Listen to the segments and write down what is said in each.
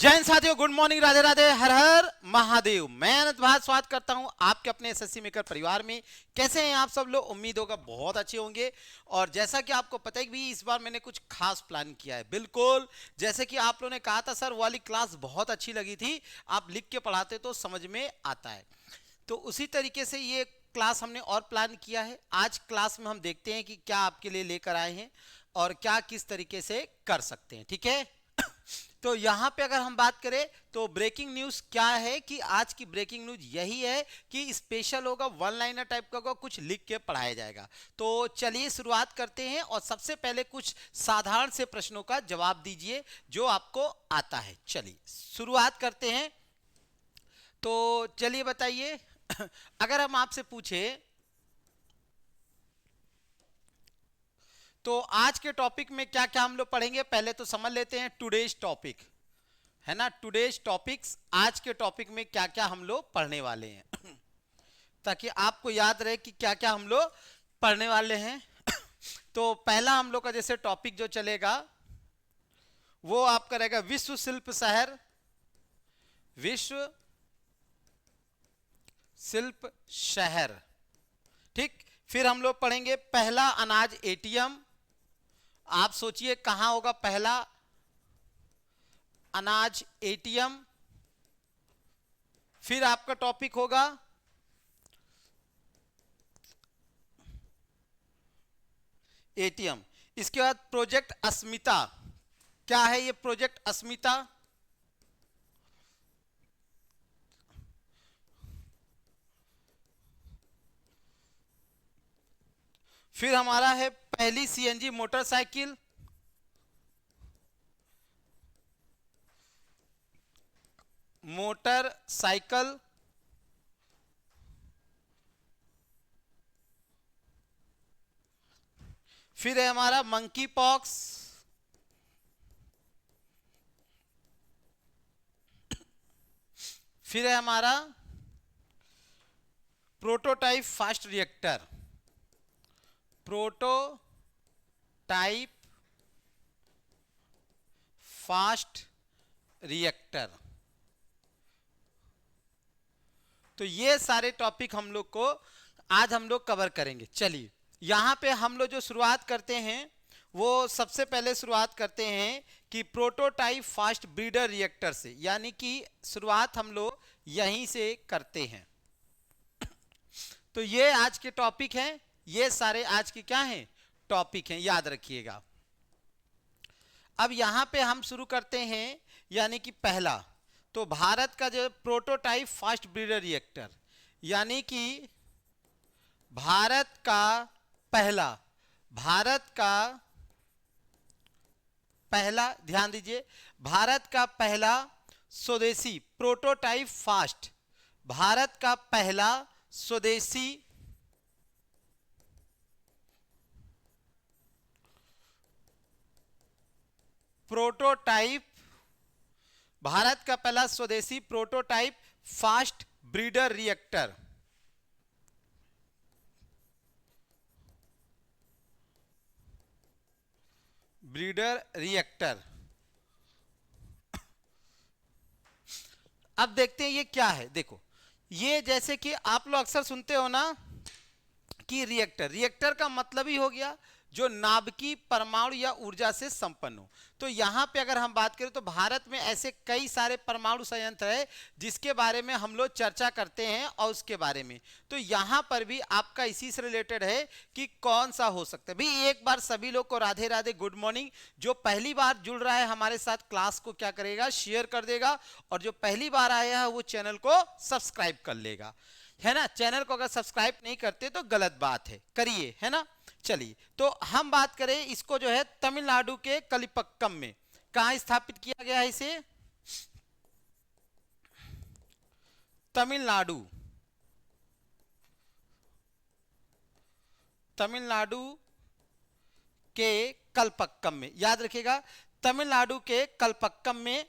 जैन साथियों, good morning, Radhe Radhe, हर हर महादेव। मैं अनंत भारत स्वागत करता हूं आपके अपने एसएससी मेकर परिवार में। कैसे हैं आप सब लोग? उम्मीद होगा बहुत अच्छे होंगे। और जैसा कि आपको पता है कि इस बार मैंने कुछ खास प्लान किया है। बिल्कुल जैसे कि आप लोगों ने कहा था सर वो वाली क्लास बहुत अच्छी लगी थी, आप लिख के पढ़ाते तो समझ में आता है। तो उसी तरीके से ये क्लास हमने और प्लान किया है। आज क्लास में हम देखते हैं कि क्या आपके लिए लेकर आए हैं और क्या किस तरीके से कर सकते हैं। ठीक है, तो यहां पे अगर हम बात करें तो ब्रेकिंग न्यूज क्या है कि आज की ब्रेकिंग न्यूज यही है कि स्पेशल होगा, वन लाइनर टाइप का होगा, कुछ लिख के पढ़ाया जाएगा। तो चलिए शुरुआत करते हैं और सबसे पहले कुछ साधारण से प्रश्नों का जवाब दीजिए जो आपको आता है। चलिए शुरुआत करते हैं। तो चलिए बताइए अगर हम आपसे पूछे तो आज के टॉपिक में क्या क्या हम लोग पढ़ेंगे, पहले तो समझ लेते हैं टुडेज टॉपिक है ना। टुडेज टॉपिक्स, आज के टॉपिक में क्या क्या हम लोग पढ़ने वाले हैं ताकि आपको याद रहे कि क्या क्या हम लोग पढ़ने वाले हैं। तो पहला हम लोग का जैसे टॉपिक जो चलेगा वो आपका रहेगा विश्व शिल्प शहर, विश्व शिल्प शहर। ठीक, फिर हम लोग पढ़ेंगे पहला अनाज एटीएम। आप सोचिए कहां होगा पहला अनाज एटीएम। फिर आपका टॉपिक होगा एटीएम। इसके बाद प्रोजेक्ट अस्मिता। क्या है ये प्रोजेक्ट अस्मिता? फिर हमारा है पहली सीएनजी मोटरसाइकिल। मोटरसाइकिल। फिर है हमारा मंकी पॉक्स। फिर है हमारा prototype fast reactor. Prototype fast reactor. तो ये सारे टॉपिक हम लोग को आज हम लोग कवर करेंगे। चलिए यहां पे हम लोग जो शुरुआत करते हैं वो सबसे पहले शुरुआत करते हैं कि प्रोटोटाइप फास्ट ब्रीडर रिएक्टर से, यानी कि शुरुआत हम लोग यहीं से करते हैं। तो ये आज के टॉपिक हैं, ये सारे आज के क्या हैं टॉपिक हैं, याद रखिएगा। अब यहां पे हम शुरू करते हैं, यानी कि पहला तो भारत का जो प्रोटोटाइप फास्ट ब्रीडर रिएक्टर, यानी कि भारत का पहला ध्यान दीजिए, भारत का पहला स्वदेशी प्रोटोटाइप फास्ट, भारत का पहला स्वदेशी प्रोटोटाइप, भारत का पहला स्वदेशी prototype fast breeder reactor. Breeder reactor. अब देखते हैं ये क्या है। देखो ये जैसे कि आप लोग अक्सर सुनते हो ना कि रिएक्टर का मतलब ही हो गया जो नाभिकीय परमाणु या ऊर्जा से संपन्न हो। तो यहां पे अगर हम बात करें तो भारत में ऐसे कई सारे परमाणु संयंत्र है जिसके बारे में हम लोग चर्चा करते हैं और उसके बारे में। तो यहां पर भी आपका इसी से रिलेटेड है कि कौन सा हो सकता है। भाई एक बार सभी लोग को राधे राधे, गुड मॉर्निंग। जो पहली बार जुड़ रहा है हमारे साथ क्लास को क्या करेगा, शेयर कर देगा, और जो पहली बार आया है वो चैनल को सब्सक्राइब कर लेगा, है ना। चैनल को अगर सब्सक्राइब नहीं करते तो गलत बात है, करिए, है ना। चलिए तो हम बात करें इसको जो है तमिलनाडु के कलिपक्कम में कहां स्थापित किया गया है इसे? तमिलनाडु के कलपक्कम में, याद रखिएगा तमिलनाडु के कलपक्कम में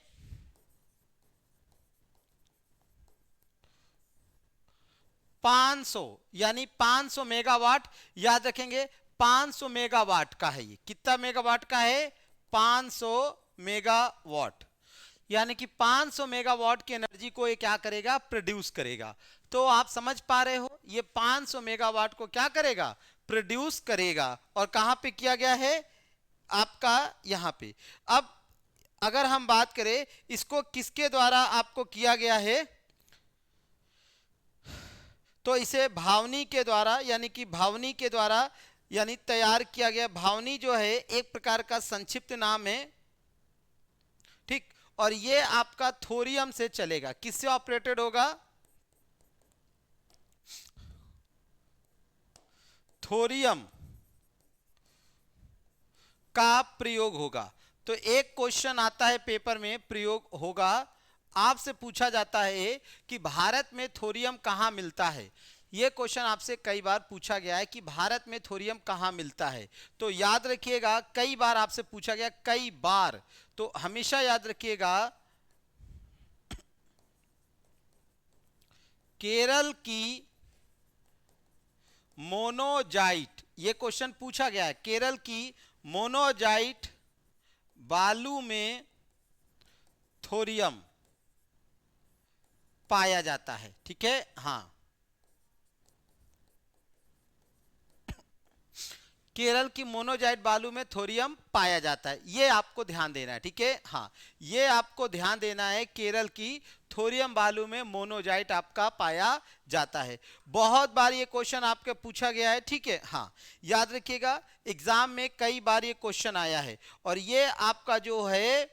500 यानी 500 मेगावाट, याद रखेंगे 500 मेगावाट का है। ये कितना मेगावाट का है? 500 मेगावाट। यानी कि 500 मेगावाट की एनर्जी को ये क्या करेगा, प्रोड्यूस करेगा। तो आप समझ पा रहे हो, ये 500 मेगावाट को क्या करेगा, प्रोड्यूस करेगा। और कहां पे किया गया है, आपका यहां पे। अब अगर हम बात करें इसको किसके द्वारा आपको किया गया है, तो इसे भावनी के द्वारा, यानी कि भावनी के द्वारा यानी तैयार किया गया। भावनी जो है एक प्रकार का संक्षिप्त नाम है, ठीक। और ये आपका थोरियम से चलेगा, किससे ऑपरेटेड होगा, थोरियम का प्रयोग होगा। तो एक क्वेश्चन आता है पेपर में, प्रयोग होगा, आपसे पूछा जाता है कि भारत में थोरियम कहां मिलता है। यह क्वेश्चन आपसे कई बार पूछा गया है कि भारत में थोरियम कहां मिलता है। तो याद रखिएगा, कई बार आपसे पूछा गया, कई बार, तो हमेशा याद रखिएगा केरल की मोनोजाइट, ये क्वेश्चन पूछा गया है, केरल की मोनोजाइट बालू में थोरियम पाया जाता है, ठीक है। हाँ, केरल की मोनोजाइट बालू में थोरियम पाया जाता है, ये आपको ध्यान देना है, ठीक है। हाँ, ये आपको ध्यान देना है, केरल की थोरियम बालू में मोनोजाइट आपका पाया जाता है। बहुत बार ये क्वेश्चन आपके पूछा गया है, ठीक है। हाँ, याद रखिएगा, एग्जाम में कई बार ये क्वेश्चन आया है। और ये आपका जो है,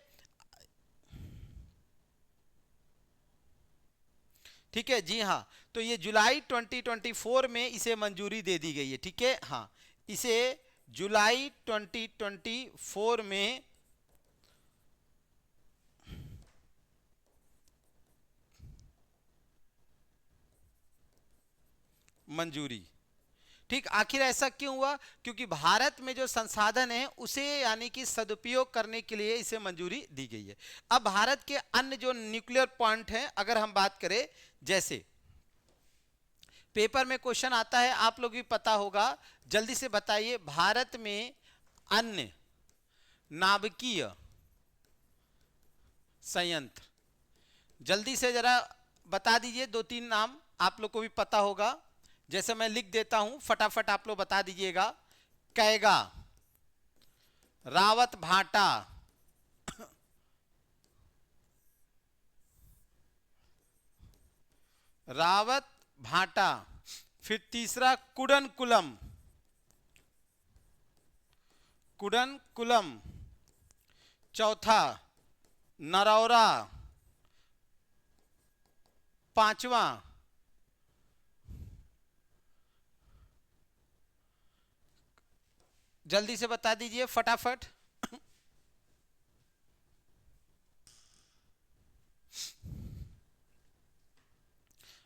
ठीक है जी, हाँ, तो ये जुलाई 2024 में इसे मंजूरी दे दी गई है, ठीक है। हाँ, इसे जुलाई 2024 में मंजूरी, ठीक। आखिर ऐसा क्यों हुआ, क्योंकि भारत में जो संसाधन है उसे यानी कि सदुपयोग करने के लिए इसे मंजूरी दी गई है। अब भारत के अन्य जो न्यूक्लियर पॉइंट हैं अगर हम बात करें, जैसे पेपर में क्वेश्चन आता है, आप लोग भी पता होगा, जल्दी से बताइए, भारत में अन्य नाभिकीय संयंत्र, जल्दी से जरा बता दीजिए, दो तीन नाम आप लोग को भी पता होगा। जैसे मैं लिख देता हूं, फटाफट आप लोग बता दीजिएगा। कैगा, रावत भाटा, रावत भाटा, फिर तीसरा कुडनकुलम, कुडनकुलम, चौथा नरौरा, पांचवा जल्दी से बता दीजिए फटाफट।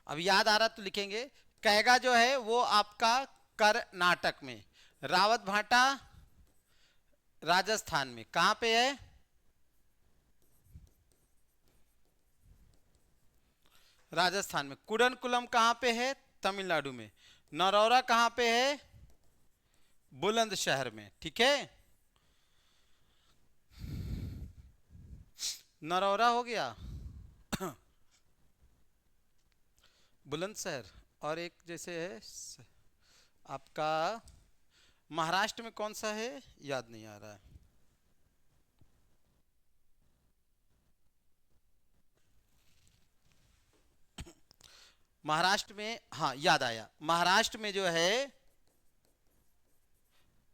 अब याद आ रहा तो लिखेंगे। कैगा जो है वो आपका कर्नाटक में, रावत भाटा राजस्थान में, कहां पे है, राजस्थान में। कुडनकुलम कहां पे है, तमिलनाडु में। नरौरा कहां पे है, बुलंदशहर में, ठीक है। नरौरा हो गया, बुलंदशहर, और एक जैसे है आपका महाराष्ट्र में, कौन सा है याद नहीं आ रहा है। महाराष्ट्र में, हाँ याद आया, महाराष्ट्र में जो है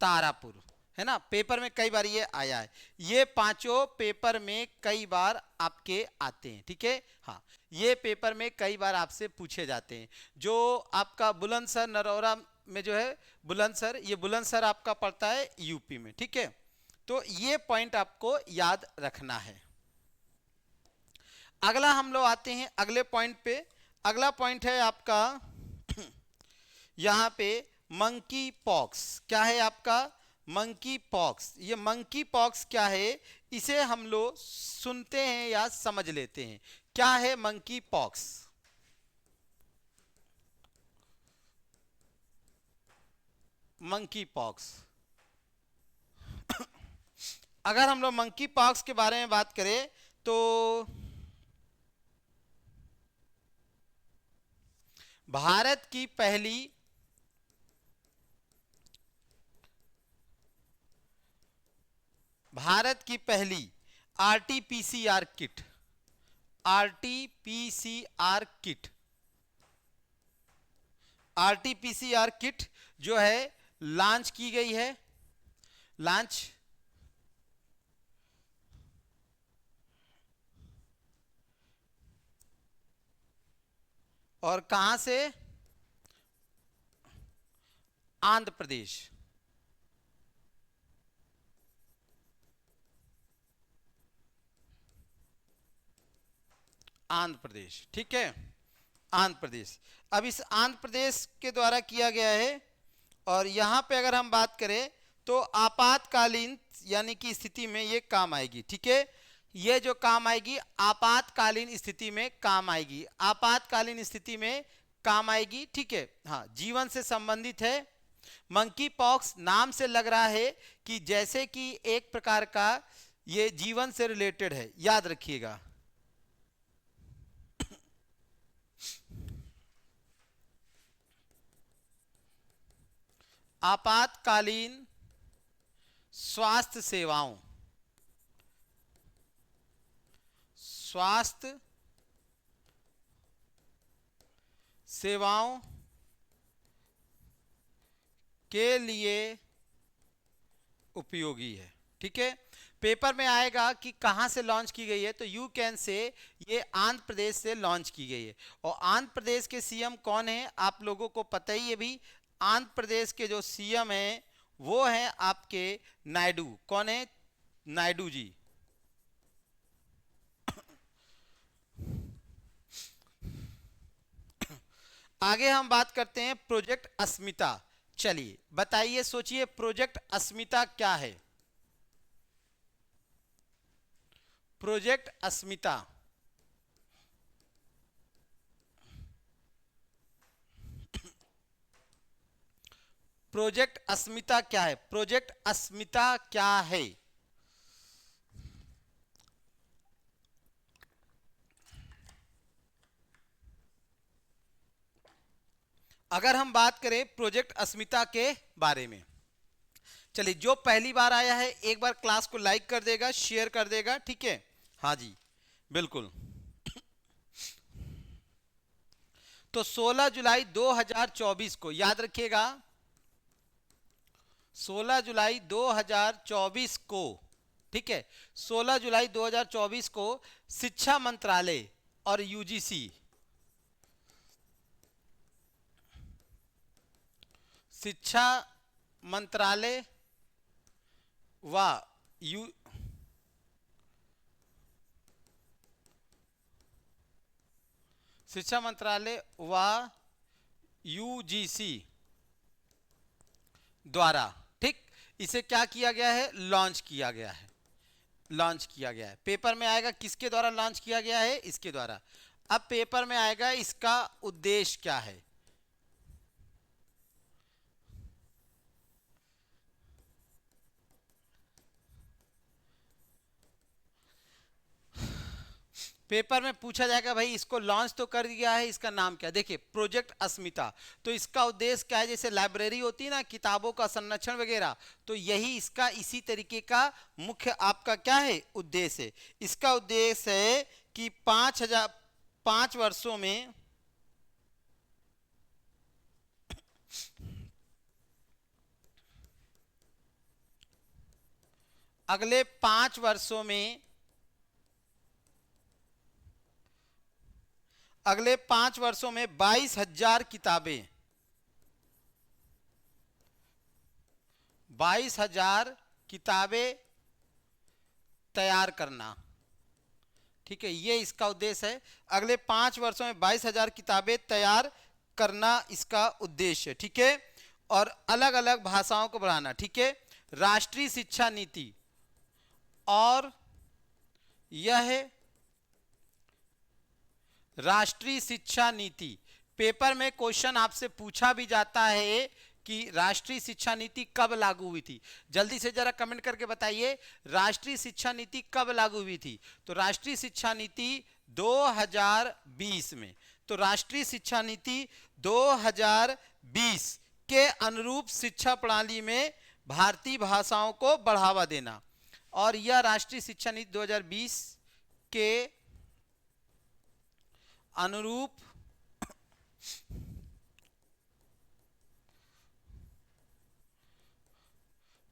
तारापुर, है ना। पेपर में कई बार ये आया है, ये पांचों पेपर में कई बार आपके आते हैं, ठीक है। हाँ, ये पेपर में कई बार आपसे पूछे जाते हैं। जो आपका बुलंदशहर नरौरा में जो है बुलंदशहर, ये बुलंदशहर आपका पड़ता है यूपी में, ठीक है। तो ये पॉइंट आपको याद रखना है। अगला हम लोग आते हैं अगले पॉइंट पे। अगला पॉइंट है आपका यहां पे मंकी पॉक्स। क्या है आपका, मंकी पॉक्स। ये मंकी पॉक्स क्या है, इसे हम लोग सुनते हैं या समझ लेते हैं। क्या है मंकी पॉक्स, मंकी पॉक्स। अगर हम लोग मंकी पॉक्स के बारे में बात करें तो भारत की पहली RTPCR kit, RTPCR kit, RTPCR kit जो है लॉन्च की गई है, लॉन्च और कहां से? आंध्र प्रदेश, आंध्र प्रदेश, ठीक है, आंध्र प्रदेश। अब इस आंध्र प्रदेश के द्वारा किया गया है और यहां पे अगर हम बात करें तो आपातकालीन यानी कि स्थिति में ये काम आएगी, ठीक है, ये जो काम आएगी आपातकालीन स्थिति में काम आएगी, आपातकालीन स्थिति में काम आएगी, ठीक है। हाँ, जीवन से संबंधित है। मंकी पॉक्स नाम से लग रहा है कि जैसे कि एक प्रकार का ये जीवन से रिलेटेड है, याद रखिएगा। आपातकालीन स्वास्थ्य सेवाओं, स्वास्थ्य सेवाओं के लिए उपयोगी है, ठीक है। पेपर में आएगा कि कहां से लॉन्च की गई है, तो यू कैन से ये आंध्र प्रदेश से लॉन्च की गई है। और आंध्र प्रदेश के सीएम कौन है आप लोगों को पता ही है भी। आंध्र प्रदेश के जो सीएम हैं वो हैं आपके नायडू। कौन है? नायडू जी। आगे हम बात करते हैं प्रोजेक्ट अस्मिता। चलिए बताइए, सोचिए प्रोजेक्ट अस्मिता क्या है। प्रोजेक्ट अस्मिता, प्रोजेक्ट अस्मिता क्या है? प्रोजेक्ट अस्मिता क्या है? अगर हम बात करें प्रोजेक्ट अस्मिता के बारे में, चलिए जो पहली बार आया है एक बार क्लास को लाइक कर देगा, शेयर कर देगा, ठीक है। हाँ जी बिल्कुल। तो 16 जुलाई 2024 को याद रखिएगा, 16 जुलाई 2024 को, ठीक है, 16 जुलाई 2024 को शिक्षा मंत्रालय और यूजीसी, शिक्षा मंत्रालय व यू शिक्षा मंत्रालय व यूजीसी द्वारा, ठीक, इसे क्या किया गया है? लॉन्च किया गया है, लॉन्च किया गया है। पेपर में आएगा किसके द्वारा लॉन्च किया गया है? इसके द्वारा। अब पेपर में आएगा इसका उद्देश्य क्या है। पेपर में पूछा जाएगा भाई इसको लॉन्च तो कर दिया है, इसका नाम क्या? देखिए प्रोजेक्ट अस्मिता, तो इसका उद्देश्य क्या है? जैसे लाइब्रेरी होती है ना, किताबों का संरक्षण वगैरह, तो यही इसका इसी तरीके का मुख्य आपका क्या है? उद्देश्य है। इसका उद्देश्य है कि 5 वर्षों में अगले 5 वर्षों में अगले 5 वर्षों में 22,000 किताबें, 22,000 किताबें तैयार करना, ठीक है, ये इसका उद्देश्य है। अगले 5 वर्षों में 22,000 किताबें तैयार करना इसका उद्देश्य है, ठीक है। और अलग अलग भाषाओं को बढ़ाना, ठीक है। राष्ट्रीय शिक्षा नीति, और यह राष्ट्रीय शिक्षा नीति, पेपर में क्वेश्चन आपसे पूछा भी जाता है कि राष्ट्रीय शिक्षा नीति कब लागू हुई थी? जल्दी से जरा कमेंट करके बताइए, राष्ट्रीय शिक्षा नीति कब लागू हुई थी? तो राष्ट्रीय शिक्षा नीति 2020 में। तो राष्ट्रीय शिक्षा नीति 2020 के अनुरूप शिक्षा प्रणाली में भारतीय भाषाओं को बढ़ावा देना, और यह राष्ट्रीय शिक्षा नीति 2020 के अनुरूप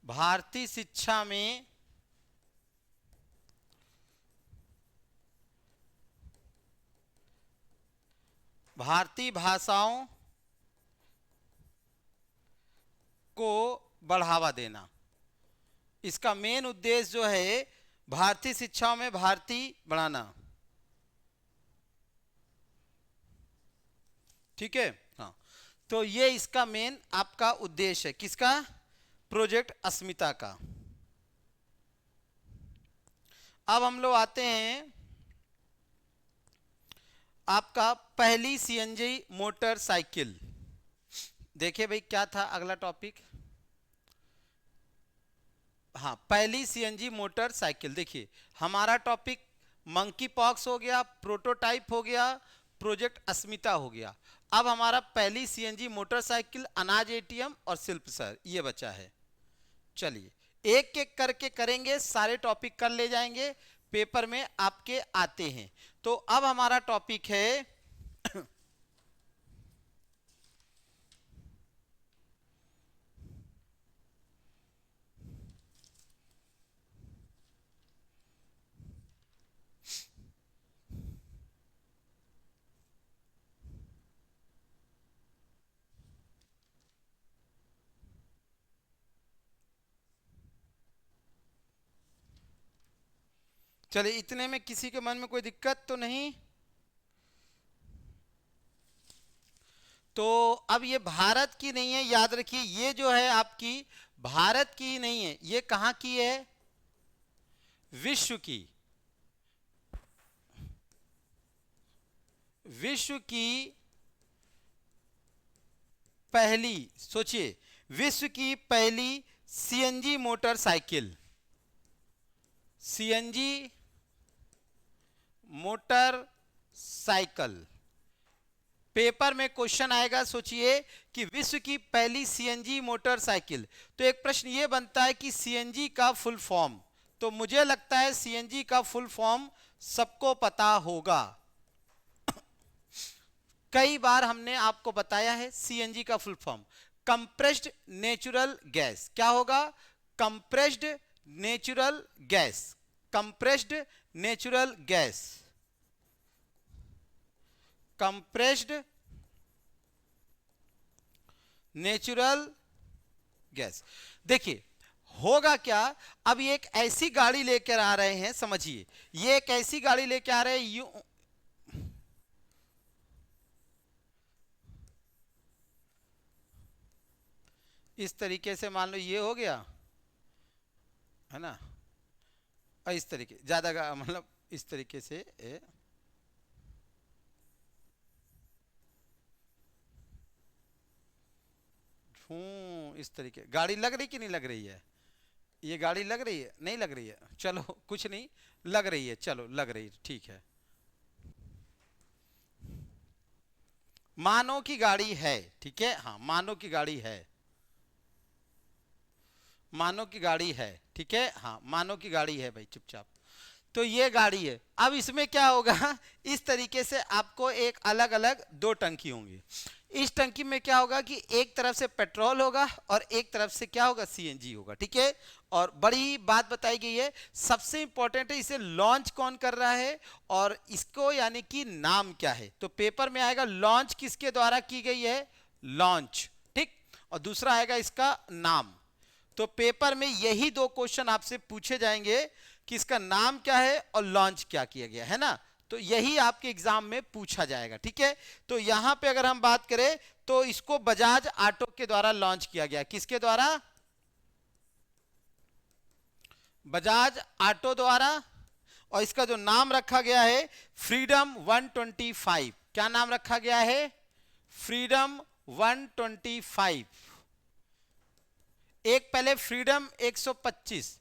भारतीय शिक्षा में भारतीय भाषाओं को बढ़ावा देना। इसका मेन उद्देश्य जो है भारतीय शिक्षा में भारतीय बढ़ाना। ठीक है, हाँ। तो ये इसका मेन आपका उद्देश्य है, किसका? प्रोजेक्ट अस्मिता का। अब हम लोग आते हैं आपका पहली सीएनजी मोटरसाइकिल। देखिए भाई क्या था अगला टॉपिक? हाँ, पहली सीएनजी मोटरसाइकिल। देखिए हमारा टॉपिक मंकी पॉक्स हो गया, प्रोटोटाइप हो गया, प्रोजेक्ट अस्मिता हो गया। अब हमारा पहली सीएनजी मोटरसाइकिल, अनाज एटीएम और शिल्प शहर ये बचा है। चलिए एक एक करके करेंगे, सारे टॉपिक कर ले जाएंगे, पेपर में आपके आते हैं। तो अब हमारा टॉपिक है चलिए इतने में किसी के मन में कोई दिक्कत तो नहीं? तो अब ये भारत की नहीं है, याद रखिए, ये जो है आपकी भारत की नहीं है, ये कहां की है? विश्व की। विश्व की पहली, सोचिए, विश्व की पहली CNG motorcycle, CNG motorcycle. Paper में क्वेश्चन आएगा, सोचिए कि विश्व की पहली सीएनजी मोटरसाइकिल। तो एक प्रश्न ये बनता है कि सीएनजी का फुल फॉर्म, तो मुझे लगता है सीएनजी का फुल फॉर्म सबको पता होगा। कई बार हमने आपको बताया है सीएनजी का full form compressed natural gas. क्या होगा? Compressed natural gas, compressed natural gas, compressed natural gas. देखिए होगा क्या, अब ये एक ऐसी गाड़ी लेकर आ रहे हैं, समझिए ये एक ऐसी गाड़ी लेकर आ रहे हैं, यूं इस तरीके से, मान लो ये हो गया है ना, और इस तरीके ज्यादा मतलब इस तरीके से इस तरीके गाड़ी लग रही कि नहीं लग रही है? ये गाड़ी लग रही है? नहीं लग रही है? चलो कुछ नहीं, लग रही है, चलो लग रही है, ठीक है। मानो की गाड़ी है, ठीक है, हाँ मानो की गाड़ी है, मानो की गाड़ी है, ठीक है, हाँ मानो की गाड़ी है भाई, चुपचाप। तो ये गाड़ी है। अब इसमें क्या होगा, इस तरीके से आपको एक अलग अलग दो टंकी होंगी। इस टंकी में क्या होगा कि एक तरफ से पेट्रोल होगा और एक तरफ से क्या होगा, सीएनजी होगा, ठीक है। और बड़ी बात बताई गई है, सबसे इंपॉर्टेंट है इसे लॉन्च कौन कर रहा है और इसको यानी कि नाम क्या है। तो पेपर में आएगा लॉन्च किसके द्वारा की गई है, लॉन्च, ठीक, और दूसरा आएगा इसका नाम। तो पेपर में यही दो क्वेश्चन आपसे पूछे जाएंगे कि इसका नाम क्या है और लॉन्च क्या किया गया है ना। तो यही आपके एग्जाम में पूछा जाएगा, ठीक है। तो यहां पे अगर हम बात करें तो इसको बजाज ऑटो के द्वारा लॉन्च किया गया। किसके द्वारा? बजाज ऑटो द्वारा। और इसका जो नाम रखा गया है फ्रीडम 125। क्या नाम रखा गया है? फ्रीडम 125। एक पहले फ्रीडम 125,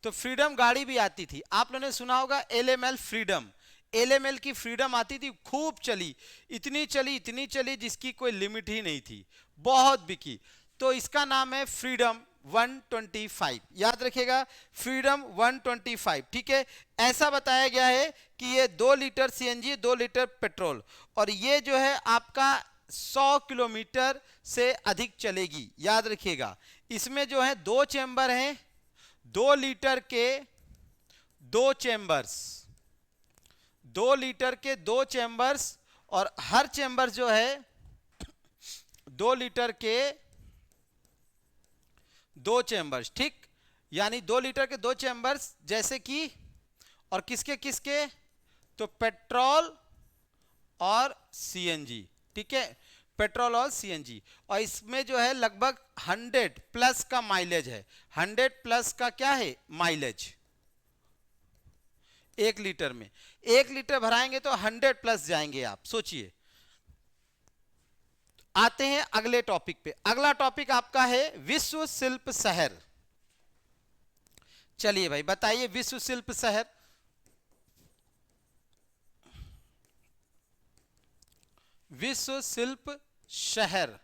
तो फ्रीडम गाड़ी भी आती थी, आप लोगों ने सुना होगा एलएमएल फ्रीडम। एलएमएल की फ्रीडम आती थी, खूब चली, इतनी चली जिसकी कोई लिमिट ही नहीं थी, बहुत बिकी। तो इसका नाम है फ्रीडम 125, याद रखिएगा, फ्रीडम 125। ठीक है, ऐसा बताया गया है कि ये 2 लीटर सीएनजी 2 लीटर पेट्रोल, और ये जो है आपका 100 किलोमीटर से अधिक चलेगी, याद रखिएगा। इसमें जो है 2 चेंबर हैं, 2 लीटर के 2 चेंबर्स, 2 लीटर के 2 चेंबर्स, और हर चेंबर जो है 2 लीटर के 2 चेंबर्स, ठीक, यानी 2 लीटर के 2 चेंबर्स, जैसे कि, और किसके किसके, तो पेट्रोल और सीएनजी, ठीक है, पेट्रोल और सीएनजी। और इसमें जो है लगभग 100 प्लस का माइलेज है, 100 प्लस का क्या है माइलेज, 1 लीटर में। 1 लीटर भराएंगे तो 100 प्लस जाएंगे आप, सोचिए। आते हैं अगले टॉपिक पे। अगला टॉपिक आपका है विश्व शिल्प शहर। चलिए भाई बताइए, विश्व शिल्प शहर, विश्व शिल्प शहर,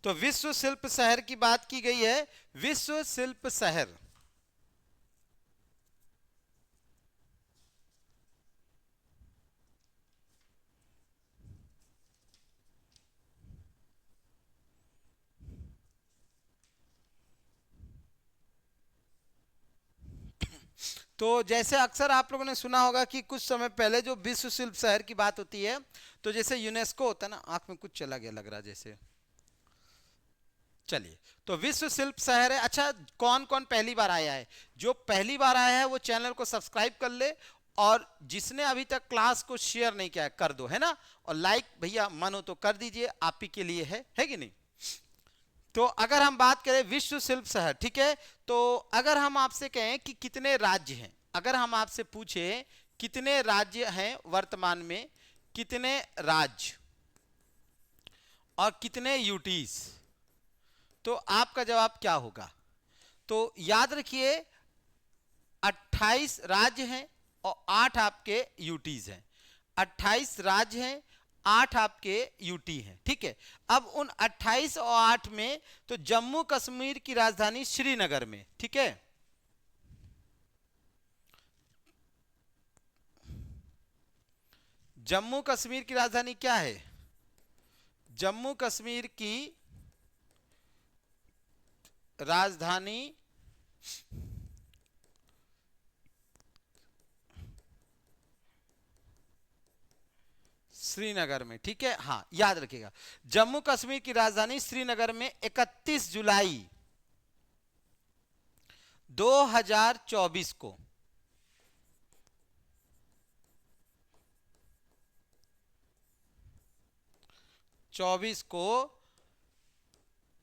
तो विश्व शिल्प शहर की बात की गई है, विश्व शिल्प शहर। तो जैसे अक्सर आप लोगों ने सुना होगा कि कुछ समय पहले जो विश्व शिल्प शहर की बात होती है, तो जैसे यूनेस्को होता है ना, आंख में कुछ चला गया लग रहा जैसे, चलिए, तो विश्व शिल्प शहर है। अच्छा, कौन कौन पहली बार आया है? जो पहली बार आया है वो चैनल को सब्सक्राइब कर ले, और जिसने अभी तक क्लास को शेयर नहीं किया है कर दो, है ना, और लाइक भैया मन हो तो कर दीजिए, आप ही के लिए है कि नहीं। तो अगर हम बात करें विश्व शिल्प शहर, ठीक है, तो अगर हम आपसे कहें कि कितने राज्य हैं, अगर हम आपसे पूछे कितने राज्य हैं वर्तमान में, कितने राज्य और कितने यूटीज, तो आपका जवाब क्या होगा? तो याद रखिए 28 राज्य हैं और 8 आपके यूटीज हैं, 28 राज्य हैं, 8 आपके यूटी हैं, ठीक है। अब उन 28 और 8 में तो जम्मू कश्मीर की राजधानी श्रीनगर में, ठीक है, जम्मू कश्मीर की राजधानी क्या है? जम्मू कश्मीर की राजधानी श्रीनगर में, ठीक है, हाँ याद रखिएगा, जम्मू कश्मीर की राजधानी श्रीनगर में 31 जुलाई 2024 को,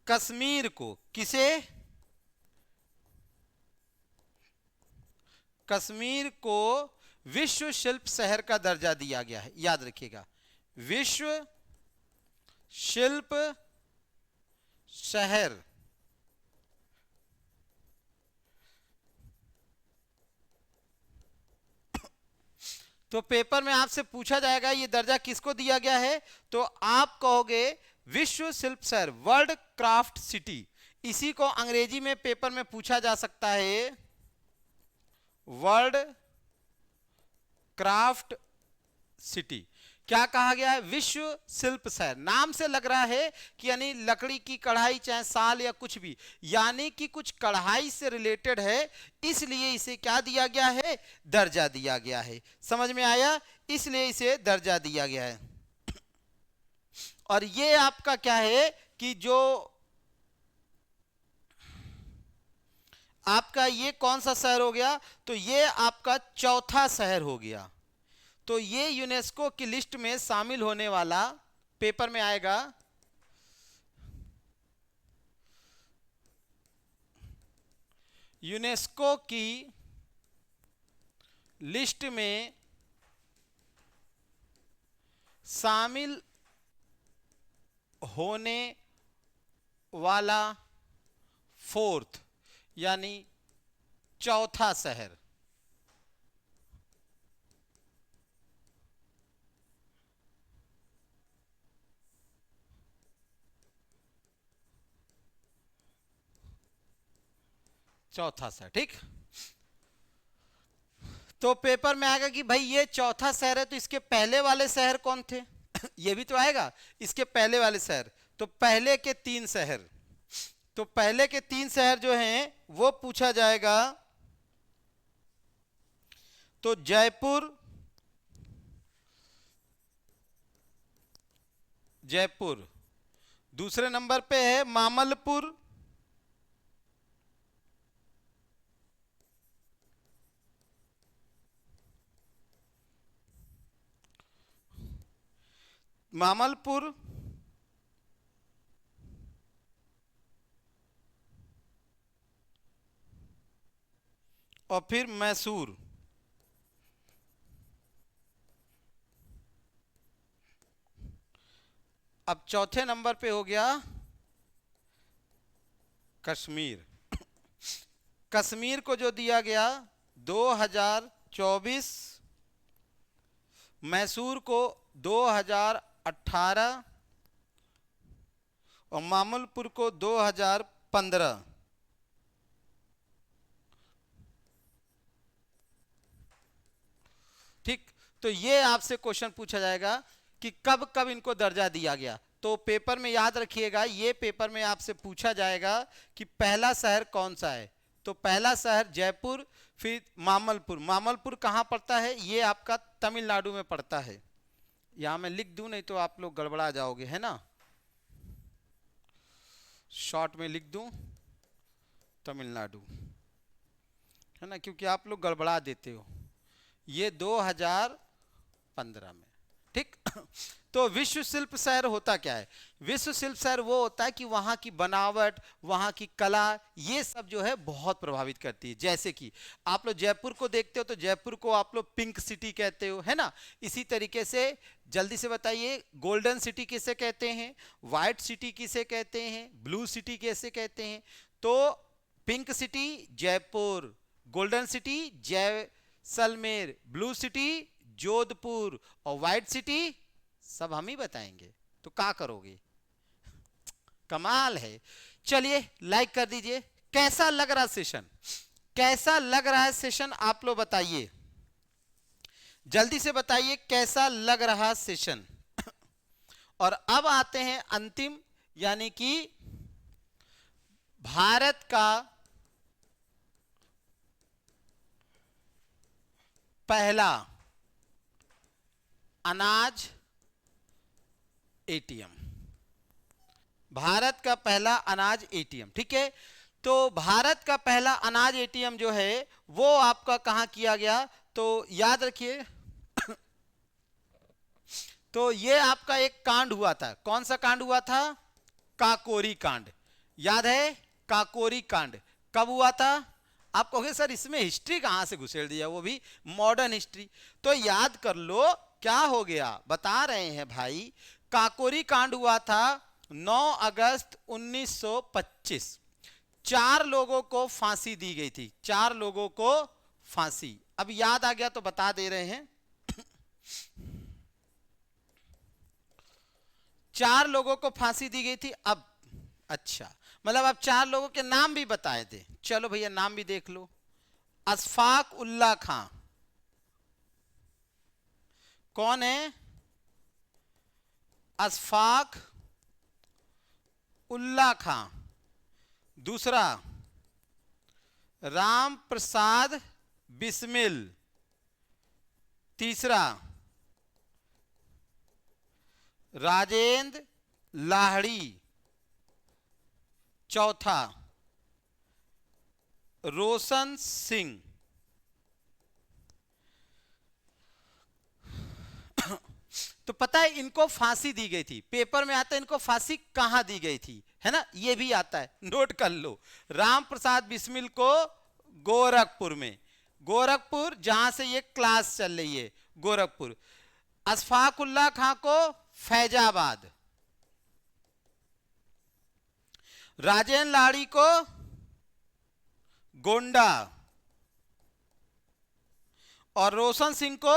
कश्मीर को किसे, कश्मीर को विश्व शिल्प शहर का दर्जा दिया गया है, याद रखिएगा, विश्व शिल्प शहर। तो पेपर में आपसे पूछा जाएगा ये दर्जा किसको दिया गया है, तो आप कहोगे विश्व शिल्प शहर, वर्ल्ड क्राफ्ट सिटी। इसी को अंग्रेजी में पेपर में पूछा जा सकता है, वर्ल्ड क्राफ्ट सिटी। क्या कहा गया है? विश्व शिल्प शहर। नाम से लग रहा है कि यानी लकड़ी की कढ़ाई, चाहे साल या कुछ भी, यानी कि कुछ कढ़ाई से रिलेटेड है, इसलिए इसे क्या दिया गया है? दर्जा दिया गया है। समझ में आया? इसलिए इसे दर्जा दिया गया है। और ये आपका क्या है कि जो आपका ये कौन सा शहर हो गया? तो ये आपका चौथा शहर हो गया। तो ये यूनेस्को की लिस्ट में शामिल होने वाला, पेपर में आएगा, यूनेस्को की लिस्ट में शामिल होने वाला फोर्थ यानी चौथा शहर। चौथा शहर, ठीक। तो पेपर में आएगा कि भाई ये चौथा शहर है तो इसके पहले वाले शहर कौन थे? ये भी तो आएगा, इसके पहले वाले शहर। तो पहले के 3 शहर, तो पहले के 3 शहर जो हैं वो पूछा जाएगा। तो जयपुर, जयपुर। दूसरे नंबर पे है मामलपुर, मामलपुर। और फिर मैसूर। अब चौथे नंबर पे हो गया कश्मीर। कश्मीर को जो दिया गया 2024, मैसूर को 2018 और मामलपुर को 2015। ठीक, तो ये आपसे क्वेश्चन पूछा जाएगा कि कब कब इनको दर्जा दिया गया। तो पेपर में याद रखिएगा, ये पेपर में आपसे पूछा जाएगा कि पहला शहर कौन सा है। तो पहला शहर जयपुर, फिर मामलपुर। मामलपुर कहाँ पड़ता है? ये आपका तमिलनाडु में पड़ता है। यहां मैं लिख दूं, नहीं तो आप लोग गड़बड़ा जाओगे, है ना। शॉर्ट में लिख दूं तमिलनाडु, है ना, क्योंकि आप लोग गड़बड़ा देते हो। ये 2015 में, ठीक। तो विश्व शिल्प शहर होता क्या है? विश्व शिल्प शहर वो होता है कि वहां की बनावट, वहां की कला, ये सब जो है बहुत प्रभावित करती है। जैसे कि आप लोग जयपुर को देखते हो तो जयपुर को आप लोग पिंक सिटी कहते हो, है ना। इसी तरीके से जल्दी से बताइए, गोल्डन सिटी किसे कहते हैं, व्हाइट सिटी किसे कहते हैं, ब्लू सिटी किसे कहते हैं? तो pink city Jaipur, golden city Jaisalmer, blue city Jodhpur और व्हाइट सिटी सब हम ही बताएंगे। तो क्या करोगे? कमाल है। चलिए लाइक कर दीजिए। कैसा लग रहा सेशन? कैसा लग रहा है सेशन? आप लोग बताइए, जल्दी से बताइए कैसा लग रहा सेशन। और अब आते हैं अंतिम, यानी कि भारत का पहला अनाज एटीएम। भारत का पहला अनाज एटीएम, ठीक है। तो भारत का पहला अनाज एटीएम जो है वो आपका कहां किया गया? तो याद रखिए, तो ये आपका एक कांड हुआ था। कौन सा कांड हुआ था? काकोरी कांड। याद है? काकोरी कांड कब हुआ था? आप कहोगे सर इसमें हिस्ट्री कहां से घुसेड़ दिया, वो भी मॉडर्न हिस्ट्री। तो याद कर लो क्या हो गया, बता रहे हैं भाई। काकोरी कांड हुआ था 9 अगस्त 1925। 4 लोगों को फांसी दी गई थी, 4 लोगों को फांसी। अब याद आ गया तो बता दे रहे हैं। 4 लोगों को फांसी दी गई थी। अब अच्छा, मतलब अब 4 लोगों के नाम भी बताए थे। चलो भैया नाम भी देख लो। अशफाक उल्ला खां, कौन है? अशफाक उल्ला खां। दूसरा राम प्रसाद बिस्मिल। तीसरा राजेंद्र लाहिड़ी। चौथा रोशन सिंह। तो पता है इनको फांसी दी गई थी। पेपर में आता है इनको फांसी कहां दी गई थी, है ना, ये भी आता है, नोट कर लो। राम प्रसाद बिस्मिल को गोरखपुर में, गोरखपुर जहां से ये क्लास चल रही है, गोरखपुर। अशफाकुल्ला खां को फैजाबाद, राजेंद्र लाड़ी को गोंडा और रोशन सिंह को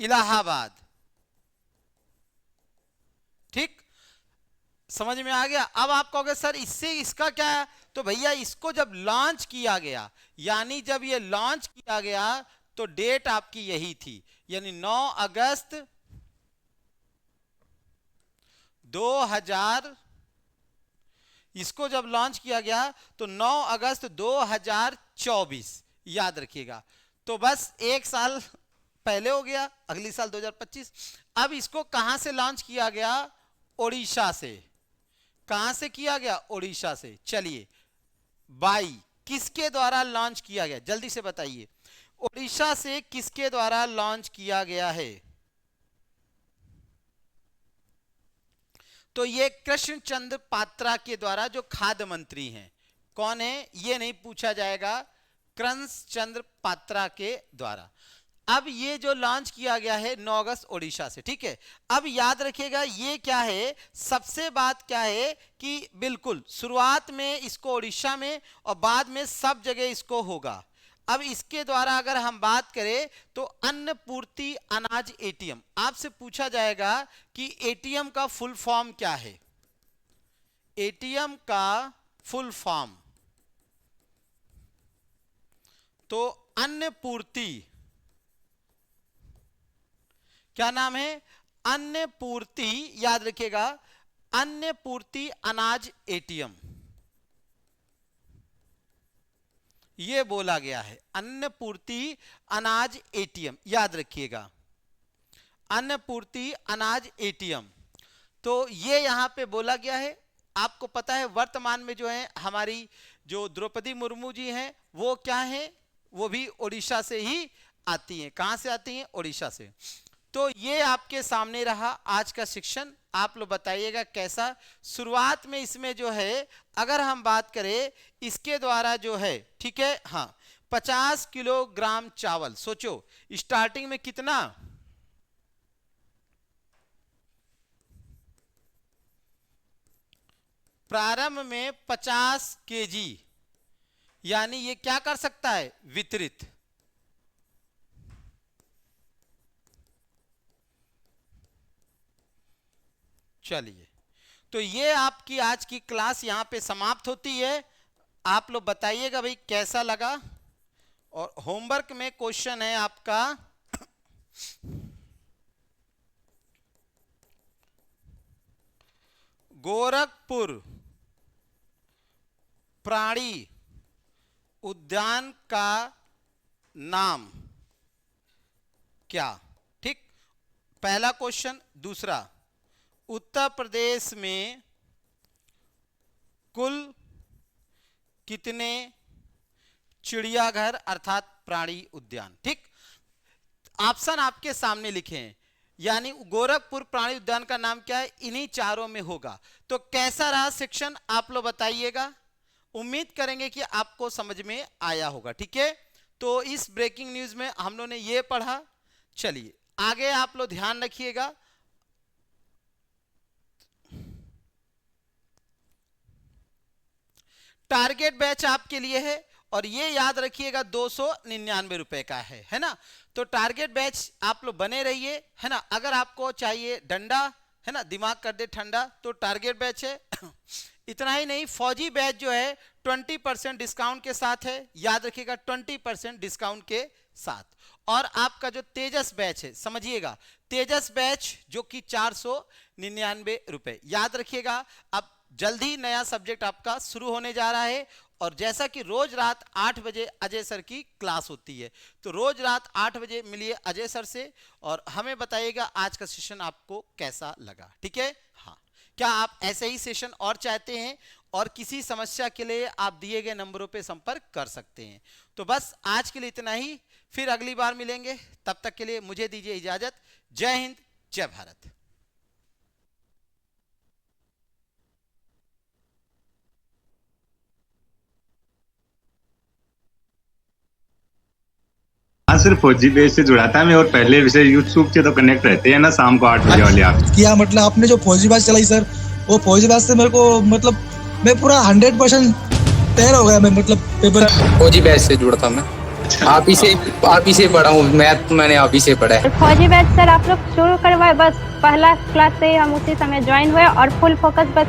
इलाहाबाद। ठीक, समझ में आ गया। अब आप कहोगे सर इससे इसका क्या है, तो भैया इसको जब लॉन्च किया गया, यानी जब ये लॉन्च किया गया तो डेट आपकी यही थी, यानी 9 अगस्त 2000, इसको जब लॉन्च किया गया तो 9 अगस्त 2024, याद रखिएगा। तो बस एक साल पहले हो गया, अगली साल 2025। अब इसको कहां से लॉन्च किया गया, ओडिशा से। कहां से किया गया, ओडिशा से। चलिए बाई किसके द्वारा लॉन्च किया गया, जल्दी से बताइए, ओडिशा से किसके द्वारा लॉन्च किया गया है। तो ये कृष्णचंद्र पात्रा के द्वारा, जो खाद्य मंत्री हैं। कौन है ये नहीं पूछा जाएगा, कृष्णचंद्र पात्रा के द्वारा। अब ये जो लॉन्च किया गया है 9 अगस्त ओडिशा से, ठीक है। अब याद रखिएगा ये क्या है, सबसे बात क्या है कि बिल्कुल शुरुआत में इसको ओडिशा में और बाद में सब जगह इसको होगा। अब इसके द्वारा अगर हम बात करें तो अन्न पूर्ति अनाज एटीएम, आपसे पूछा जाएगा कि एटीएम का फुल फॉर्म क्या है। एटीएम का फुल फॉर्म तो अन्न पूर्ति, क्या नाम है, अन्न पूर्ति, याद रखिएगा, अन्न पूर्ति अनाज एटीएम, ये बोला गया है, अन्न पूर्ति अनाज एटीएम, याद रखिएगा, अन्न पूर्ति अनाज एटीएम। तो ये यहां पे बोला गया है। आपको पता है वर्तमान में जो है हमारी जो द्रौपदी मुर्मू जी हैं वो क्या है, वो भी ओडिशा से ही आती हैं। कहां से आती हैं, ओडिशा से। तो ये आपके सामने रहा आज का शिक्षण। आप लोग बताइएगा कैसा। शुरुआत में इसमें जो है अगर हम बात करें इसके द्वारा जो है, ठीक है, हाँ, 50 किलोग्राम चावल। सोचो स्टार्टिंग में कितना, प्रारंभ में 50 केजी, यानी ये क्या कर सकता है, वितरित। चलिए, तो ये आपकी आज की क्लास यहां पे समाप्त होती है। आप लोग बताइएगा भाई कैसा लगा। और होमवर्क में क्वेश्चन है आपका, गोरखपुर प्राणी उद्यान का नाम क्या। ठीक, पहला क्वेश्चन। दूसरा, उत्तर प्रदेश में कुल कितने चिड़ियाघर अर्थात प्राणी उद्यान। ठीक, ऑप्शन आपके सामने लिखे हैं, यानी गोरखपुर प्राणी उद्यान का नाम क्या है, इन्हीं चारों में होगा। तो कैसा रहा शिक्षण आप लोग बताइएगा। उम्मीद करेंगे कि आपको समझ में आया होगा। ठीक है, तो इस ब्रेकिंग न्यूज में हम लोगों ने ये पढ़ा। चलिए आगे आप लोग ध्यान रखिएगा। टारगेट बैच आपके लिए है और ये याद रखिएगा 299 रुपए का है ना। तो टारगेट बैच आप लोग बने रहिए, है ना। अगर आपको चाहिए डंडा, है ना, दिमाग कर दे ठंडा, तो टारगेट बैच है। इतना ही नहीं, फौजी बैच जो है 20% डिस्काउंट के साथ है, याद रखिएगा 20% डिस्काउंट के साथ। और आपका जो तेजस बैच है, समझिएगा, तेजस बैच जो कि 499 रुपए, याद रखिएगा। अब जल्दी नया सब्जेक्ट आपका शुरू होने जा रहा है। और जैसा कि रोज रात 8 बजे अजय सर की क्लास होती है, तो रोज रात 8 बजे मिलिए अजय सर से और हमें बताइएगा आज का सेशन आपको कैसा लगा। ठीक है, हाँ, क्या आप ऐसे ही सेशन और चाहते हैं और किसी समस्या के लिए आप दिए गए नंबरों पे संपर्क कर सकते हैं। तो बस आज के लिए इतना ही, फिर अगली बार मिलेंगे। तब तक के लिए मुझे दीजिए इजाजत। जय हिंद, जय भारत। सिर्फ फौजी बेस से जुड़ा था मैं, और पहले से यूट्यूब से तो कनेक्ट रहते हैं ना शाम को 8 बजे वाले आप किया। मतलब आपने जो फौजी बात चलाई सर, वो फौजी बात से मेरे को मतलब मैं पूरा 100% तैयार हो गया। मैं मतलब पेपर फौजी बैच से जुड़ा था मैं। आप ही से पढ़ा हूँ, मैथ मैंने आप ही से पढ़ा है। फौजी बैच सर आप लोग शुरू करवाए, बस पहला क्लास से ही हम उसी समय ज्वाइन हुए और फुल फोकस बस